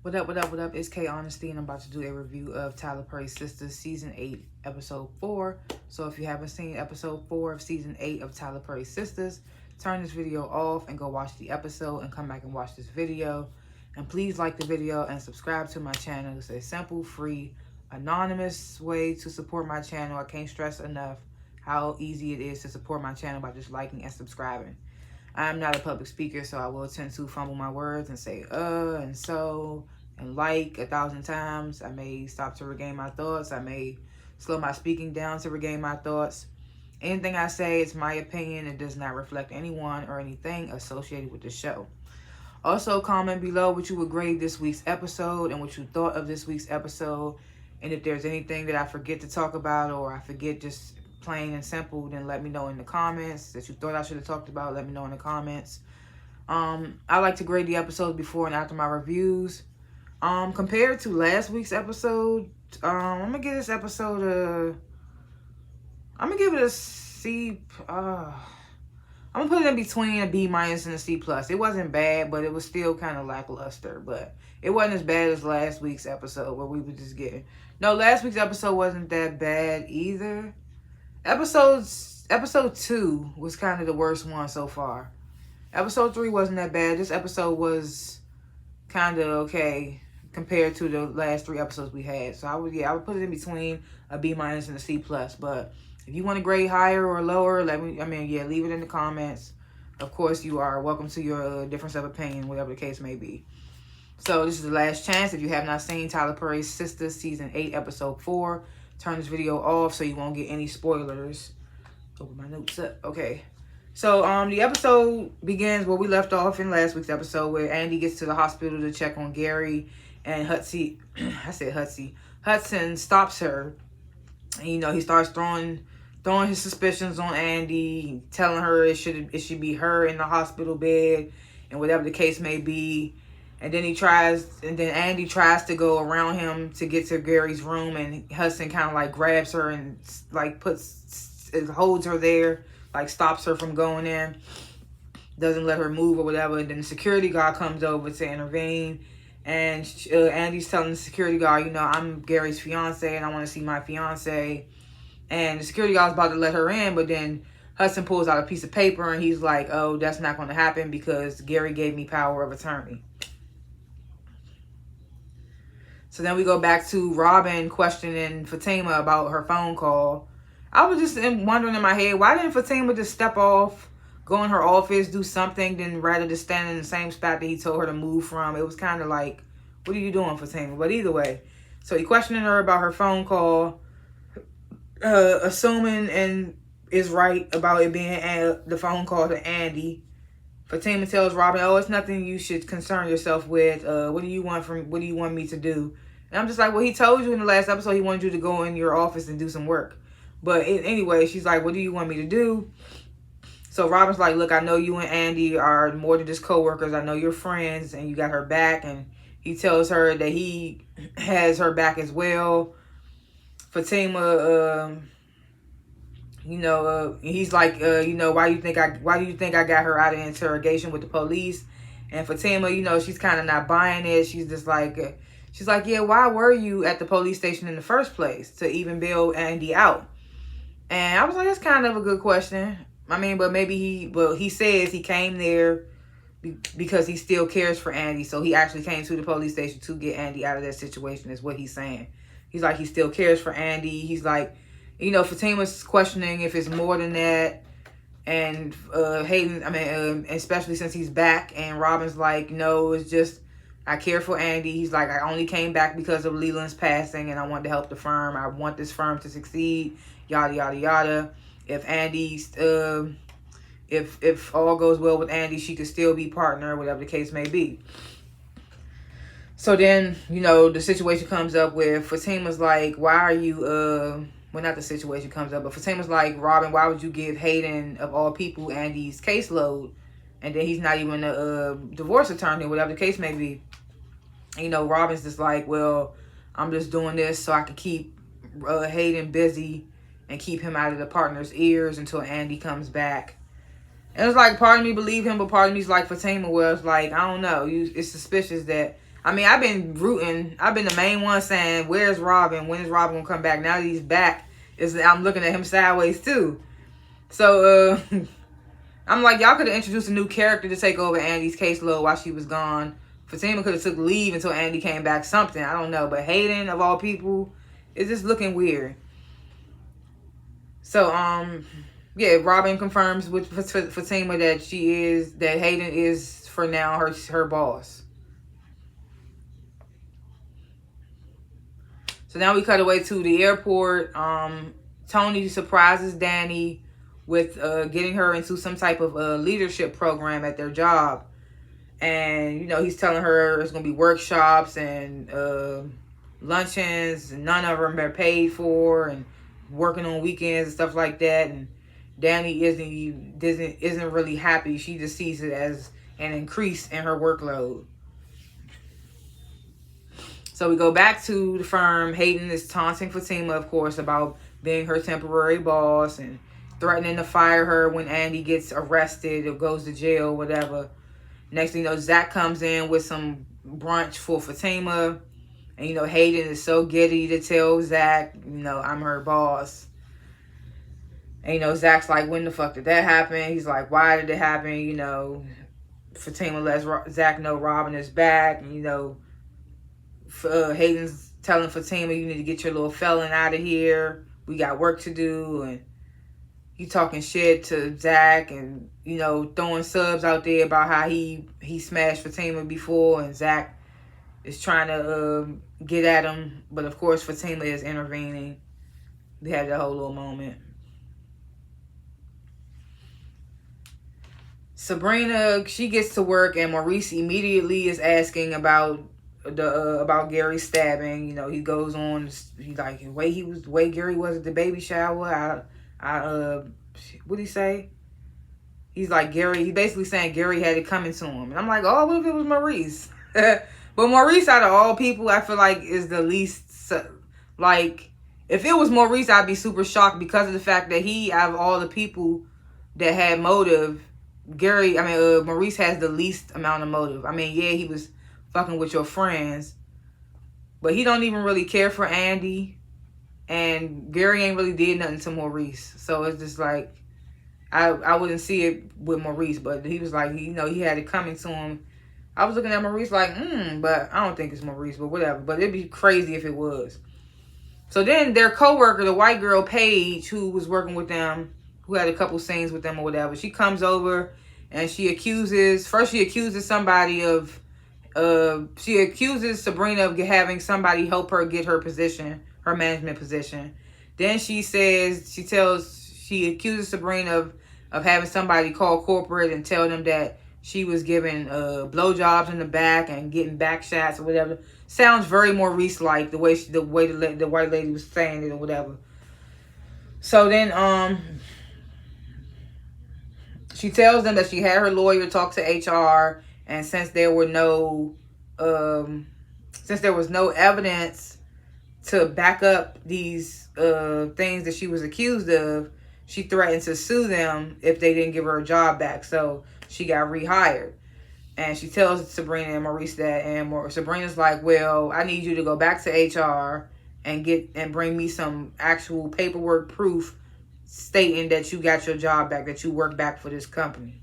What up, what up, what up? It's K.Honesty, and I'm about to do a review of Tyler Perry's Sistas Season 8, Episode 4. So if you haven't seen Episode 4 of Season 8 of Tyler Perry's Sistas, turn this video off and go watch the episode and come back and watch this video. And please like the video and subscribe to my channel. It's a simple, free, anonymous way to support my channel. I can't stress enough how easy it is to support my channel by just liking and subscribing. I'm not a public speaker, so I will tend to fumble my words and say, and so, and like 1,000 times. I may stop to regain my thoughts. I may slow my speaking down to regain my thoughts. Anything I say is my opinion. It does not reflect anyone or anything associated with the show. Also, comment below what you would grade this week's episode and what you thought of this week's episode. And if there's anything that I forget to talk about or I forget just plain and simple, then let me know in the comments. That you thought I should have talked about, let me know in the comments. I like to grade the episodes before and after my reviews. Compared to last week's episode, I'm gonna give this episode I'm gonna give it a C. I'm gonna put it in between a B- and a C+. It wasn't bad, but it was still kind of lackluster. But it wasn't as bad as last week's episode where we were just getting. No, last week's episode wasn't that bad either. Episode 2 was kind of the worst one so far. Episode 3 wasn't that bad. This episode was kind of okay compared to the last 3 episodes we had. So I would put it in between a B- and a C+. But if you want to grade higher or lower, leave it in the comments. Of course, you are welcome to your difference of opinion, whatever the case may be. So this is the last chance. If you have not seen Tyler Perry's Sistas Season 8, Episode 4, turn this video off so you won't get any spoilers. Open my notes up. Okay. So the episode begins where we left off in last week's episode, where Andy gets to the hospital to check on Gary, and Hudson stops her. And, he starts throwing his suspicions on Andy, telling her it should be her in the hospital bed, and whatever the case may be. And then Andy tries to go around him to get to Gary's room, and Hudson kind of like grabs her and like holds her there, like stops her from going in, doesn't let her move or whatever. And then the security guard comes over to intervene, and Andy's telling the security guard, I'm Gary's fiance and I want to see my fiance. And the security guard's about to let her in, but then Hudson pulls out a piece of paper and he's like, oh, that's not going to happen because Gary gave me power of attorney. So then we go back to Robin questioning Fatima about her phone call. I was just wondering in my head, why didn't Fatima just step off, go in her office, do something, then rather than stand in the same spot that he told her to move from? It was kind of like, what are you doing, Fatima? But either way, so he questioning her about her phone call, assuming and is right about it being the phone call to Andy. Fatima tells Robin, oh, it's nothing you should concern yourself with. What do you want me to do? And I'm just like, well, he told you in the last episode he wanted you to go in your office and do some work. But anyway, she's like, what do you want me to do? So Robin's like, look, I know you and Andy are more than just co-workers. I know you're friends and you got her back. And he tells her that he has her back as well. Fatima, he's like, why do you think I got her out of interrogation with the police? And Fatima, she's kind of not buying it. She's just like, yeah, why were you at the police station in the first place to even bail Andy out? And I was like, that's kind of a good question. I mean, but he says he came there because he still cares for Andy. So he actually came to the police station to get Andy out of that situation is what he's saying. He's like, he still cares for Andy. He's like, Fatima's questioning if it's more than that. And Hayden, especially since he's back. And Robin's like, no, it's just, I care for Andy. He's like, I only came back because of Leland's passing and I wanted to help the firm. I want this firm to succeed, yada, yada, yada. If Andy's, if all goes well with Andy, she could still be partner, whatever the case may be. So then, the situation comes up where Fatima's like, why are you, well, not the situation comes up, but Fatima's like, Robin, why would you give Hayden, of all people, Andy's caseload? And then he's not even a divorce attorney, whatever the case may be. Robin's just like, well, I'm just doing this so I can keep Hayden busy and keep him out of the partner's ears until Andy comes back. And it's like, part of me believe him, but part of me's like Fatima, where it's like, I don't know. It's suspicious that I mean, I've been rooting. I've been the main one saying, where's Robin? When is Robin going to come back? Now that he's back, I'm looking at him sideways too. So, I'm like, y'all could have introduced a new character to take over Andy's caseload while she was gone. Fatima could have took leave until Andy came back. Something. I don't know. But Hayden, of all people, is just looking weird. So, yeah, Robin confirms with Fatima that Hayden is, for now, her boss. So now we cut away to the airport. Tony surprises Danny with getting her into some type of leadership program at their job. And, you know, he's telling her there's going to be workshops and luncheons. And none of them are paid for. And working on weekends and stuff like that. And Danny isn't really happy. She just sees it as an increase in her workload. So we go back to the firm. Hayden is taunting Fatima, of course, about being her temporary boss and threatening to fire her when Andy gets arrested or goes to jail, whatever. Next thing you know, Zach comes in with some brunch for Fatima. And, you know, Hayden is so giddy to tell Zach, you know, I'm her boss. And, you know, Zach's like, when the fuck did that happen? He's like, why did it happen? You know, Fatima lets Zach know Robin is back. And, you know, Hayden's telling Fatima, you need to get your little felon out of here. We got work to do. And he talking shit to Zach and, you know, throwing subs out there about how he smashed Fatima before. And Zach is trying to get at him. But, of course, Fatima is intervening. They had that whole little moment. Sabrina, she gets to work and Maurice immediately is asking about Gary's stabbing. You know, he goes on, he's like, the way Gary was at the baby shower. What did he say? He's like, he's basically saying Gary had it coming to him. And I'm like, oh, what if it was Maurice? But Maurice, out of all people, I feel like is the least, like, if it was Maurice, I'd be super shocked because of the fact that out of all the people that had motive, Maurice has the least amount of motive. I mean, yeah, he was fucking with your friends, but he don't even really care for Andy, and Gary ain't really did nothing to Maurice. So it's just like, I wouldn't see it with Maurice, but he was like, you know, he had it coming to him. I was looking at Maurice like, but I don't think it's Maurice, but whatever. But it'd be crazy if it was. So then their coworker, the white girl Paige, who was working with them, who had a couple scenes with them or whatever, she comes over and she accuses somebody of, she accuses Sabrina of having somebody help her get her position, her management position. Then she accuses Sabrina of having somebody call corporate and tell them that she was giving blowjobs in the back and getting back shots or whatever. Sounds very Maurice-like, the way the white lady was saying it or whatever. So then she tells them that she had her lawyer talk to HR, and since there was no evidence to back up these things that she was accused of, she threatened to sue them if they didn't give her a job back. So she got rehired. And she tells Sabrina and Maurice that, and Sabrina's like, well, I need you to go back to HR and bring me some actual paperwork proof stating that you got your job back, that you work back for this company.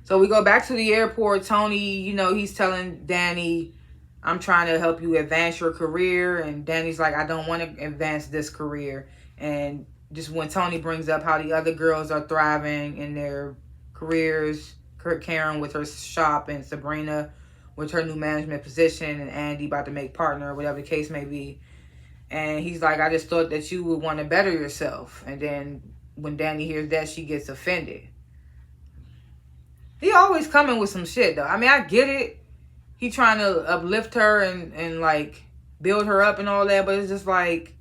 So we go back to the airport. Tony, you know, he's telling Danny, I'm trying to help you advance your career. And Danny's like, I don't want to advance this career. And just when Tony brings up how the other girls are thriving in their careers, Karen with her shop and Sabrina with her new management position and Andy about to make partner or whatever the case may be. And he's like, I just thought that you would want to better yourself. And then when Danny hears that, she gets offended. He always coming with some shit, though. I mean, I get it. He trying to uplift her and like, build her up and all that. But it's just like,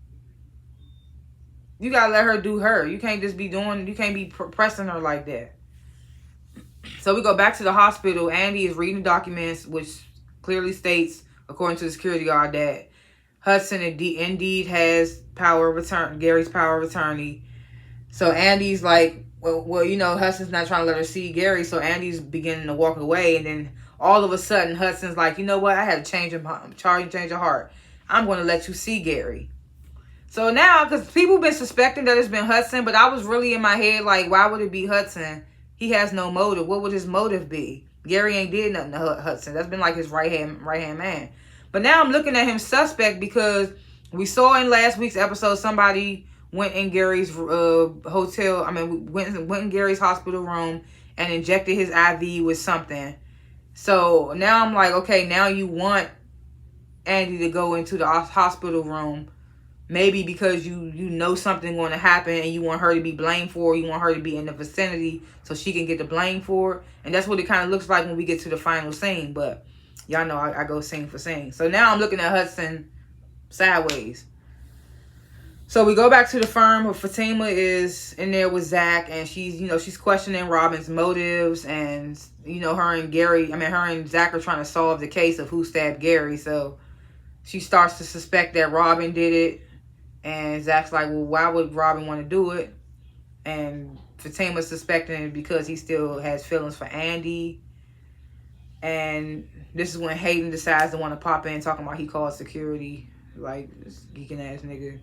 you gotta let her do her. You can't just be you can't be pressing her like that. So we go back to the hospital. Andy is reading documents, which clearly states, according to the security guard, that Hudson indeed has Gary's power of attorney. So Andy's like, well, you know, Hudson's not trying to let her see Gary, so Andy's beginning to walk away, and then all of a sudden, Hudson's like, you know what? I had a change of heart. I'm going to let you see Gary. So now, because people been suspecting that it's been Hudson, but I was really in my head like, why would it be Hudson? He has no motive. What would his motive be? Gary ain't did nothing to Hudson. That's been like his right hand man. But now I'm looking at him suspect because we saw in last week's episode somebody went in Gary's hotel. I mean, went in Gary's hospital room and injected his IV with something. So now I'm like, okay, now you want Andy to go into the hospital room, maybe because you know something going to happen and you want her to be blamed for it. You want her to be in the vicinity so she can get the blame for it. And that's what it kind of looks like when we get to the final scene. But y'all know I go scene for scene. So now I'm looking at Hudson sideways. So we go back to the firm where Fatima is in there with Zach, and she's questioning Robin's motives, and her and Zach are trying to solve the case of who stabbed Gary. So she starts to suspect that Robin did it, and Zach's like, well, why would Robin want to do it? And Fatima's suspecting it because he still has feelings for Andy. And this is when Hayden decides to want to pop in, talking about he called security, like this geeking ass nigga.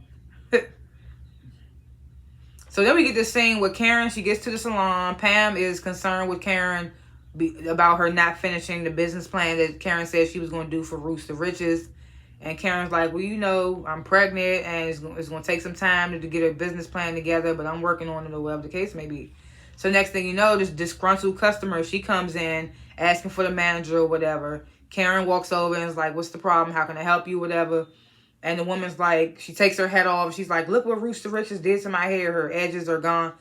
So then we get this scene with Karen. She gets to the salon. Pam is concerned with Karen about her not finishing the business plan that Karen said she was going to do for Roots to Riches. And Karen's like, well, I'm pregnant and it's going to take some time to get a business plan together, but I'm working on it or whatever the case may be. So next thing you know, this disgruntled customer, she comes in asking for the manager or whatever. Karen walks over and is like, what's the problem? How can I help you? Whatever. And the woman's like, she takes her head off. She's like, look what Roots to Riches did to my hair. Her edges are gone.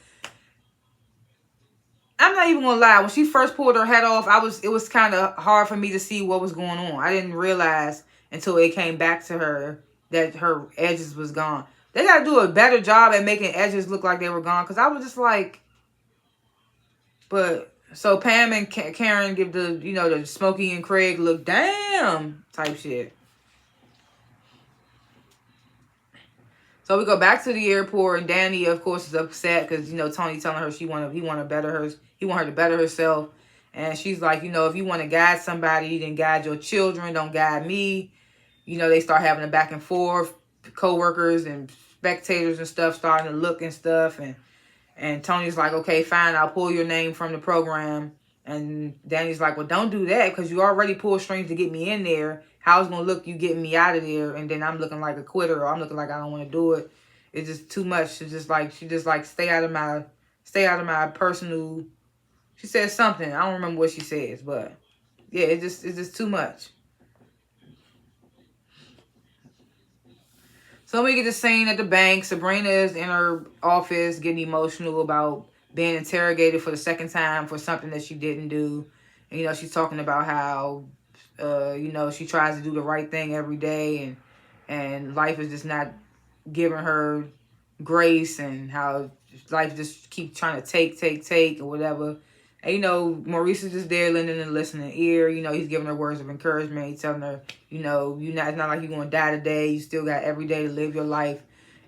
I'm not even going to lie. When she first pulled her head off, it was kind of hard for me to see what was going on. I didn't realize until it came back to her that her edges was gone. They got to do a better job at making edges look like they were gone. Because I was just like, but, so Pam and Karen give the Smokey and Craig look, damn, type shit. So we go back to the airport, and Danny, of course, is upset because Tony telling her he want her to better herself, and she's like, if you want to guide somebody, then guide your children, don't guide me. They start having a back and forth, co-workers and spectators and stuff starting to look and stuff, and Tony's like, okay, fine, I'll pull your name from the program, and Danny's like, well, don't do that because you already pulled strings to get me in there. How's it gonna look you getting me out of there, and then I'm looking like a quitter, or I'm looking like I don't want to do it. It's just too much. She just like stay out of my personal. She says something. I don't remember what she says, but yeah, it's just too much. So we get the scene at the bank. Sabrina is in her office getting emotional about being interrogated for the second time for something that she didn't do. And she's talking about how she tries to do the right thing every day, and life is just not giving her grace, and how life just keeps trying to take or whatever. And Maurice is just there lending a listening ear. He's giving her words of encouragement. He's telling her, it's not like you're gonna die today. You still got every day to live your life,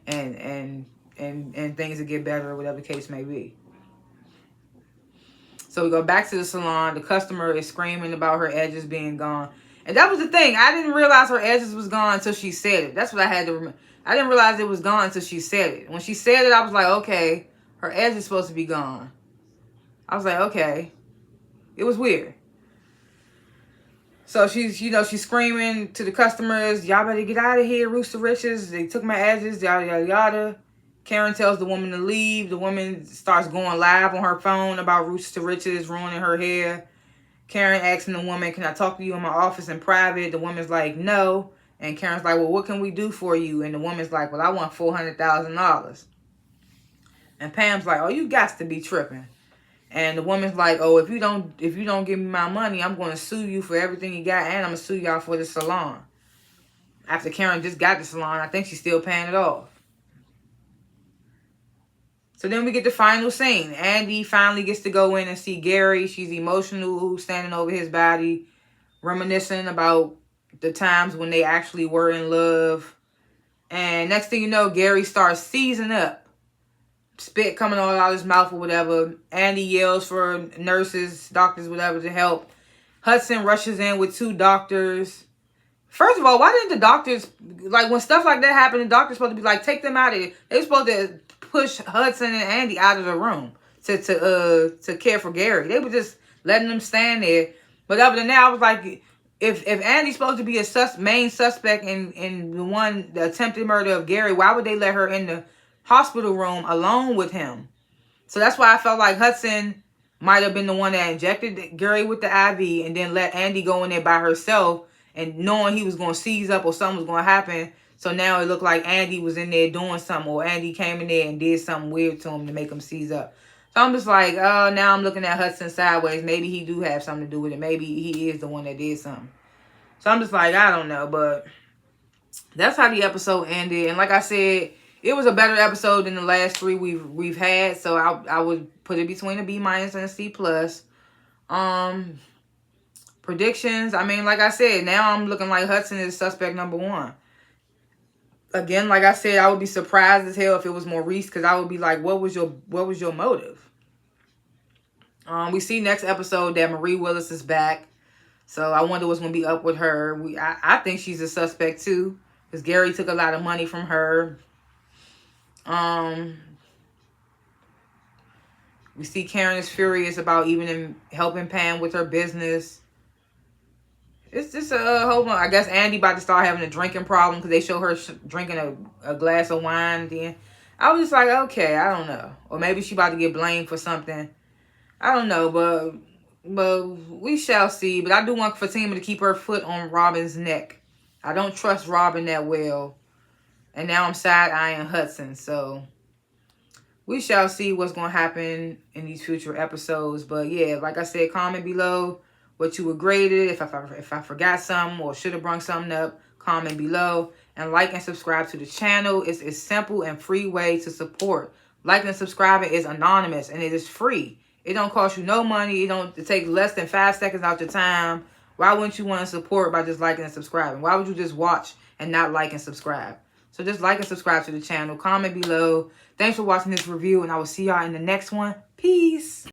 and things will get better or whatever the case may be. So we go back to the salon. The customer is screaming about her edges being gone. And that was the thing. I didn't realize her edges was gone until she said it. That's what I had to remember. I didn't realize it was gone until she said it. When she said it, I was like, okay, her edge is supposed to be gone. I was like, okay. It was weird. So she's screaming to the customers, y'all better get out of here, Roots to Riches. They took my edges, yada, yada, yada. Karen tells the woman to leave. The woman starts going live on her phone about Roots to Riches ruining her hair. Karen asking the woman, can I talk to you in my office in private? The woman's like, no. And Karen's like, well, what can we do for you? And the woman's like, well, I want $400,000. And Pam's like, oh, you got to be tripping. And the woman's like, oh, if you don't give me my money, I'm going to sue you for everything you got, and I'm going to sue y'all for the salon. After Karen just got the salon, I think she's still paying it off. So then we get the final scene. Andy finally gets to go in and see Gary. She's emotional, standing over his body, reminiscing about the times when they actually were in love. And next thing you know, Gary starts seizing up. spit coming all out of his mouth or whatever. Andy yells for nurses, doctors, whatever to help. Hudson rushes in with 2 doctors. First of all, why didn't the doctors, like when stuff like that happened, the doctor's supposed to be like, take them out of here. They were supposed to push Hudson and Andy out of the room to care for Gary. They were just letting them stand there. But other than that, I was like, if Andy's supposed to be a main suspect in the attempted murder of Gary, why would they let her in the hospital room alone with him? So that's why I felt like Hudson might have been the one that injected Gary with the IV and then let Andy go in there by herself, and knowing he was going to seize up or something was going to happen. So now it looked like Andy was in there doing something, or Andy came in there and did something weird to him to make him seize up. So I'm just like, oh, now I'm looking at Hudson sideways. Maybe he do have something to do with it. Maybe he is the one that did something. So I'm just like, I don't know. But that's how the episode ended. And like I said, it was a better episode than the last 3 we've had. So I would put it between a B- and a C+. Predictions. I mean, like I said, now I'm looking like Hudson is suspect number 1. Again, like I said, I would be surprised as hell if it was Maurice, because I would be like, what was your motive? We see next episode that Marie Willis is back. So I wonder what's going to be up with her. I think she's a suspect too, because Gary took a lot of money from her. We see Karen is furious about even helping Pam with her business. It's just a whole bunch. I guess Andy about to start having a drinking problem because they show her drinking a glass of wine. Then I was just like, okay, I don't know. Or maybe she about to get blamed for something. I don't know, but we shall see. But I do want Fatima to keep her foot on Robin's neck. I don't trust Robin that well. And now I'm side-eyeing Hudson. So we shall see what's going to happen in these future episodes. But yeah, like I said, comment below what you would grade it. If I forgot something or should have brought something up, comment below. And like and subscribe to the channel. It's a simple and free way to support. Liking and subscribing is anonymous and it is free. It don't cost you no money. It take less than 5 seconds out your time. Why wouldn't you want to support by just liking and subscribing? Why would you just watch and not like and subscribe? So just like and subscribe to the channel. Comment below. Thanks for watching this review, and I will see y'all in the next one. Peace.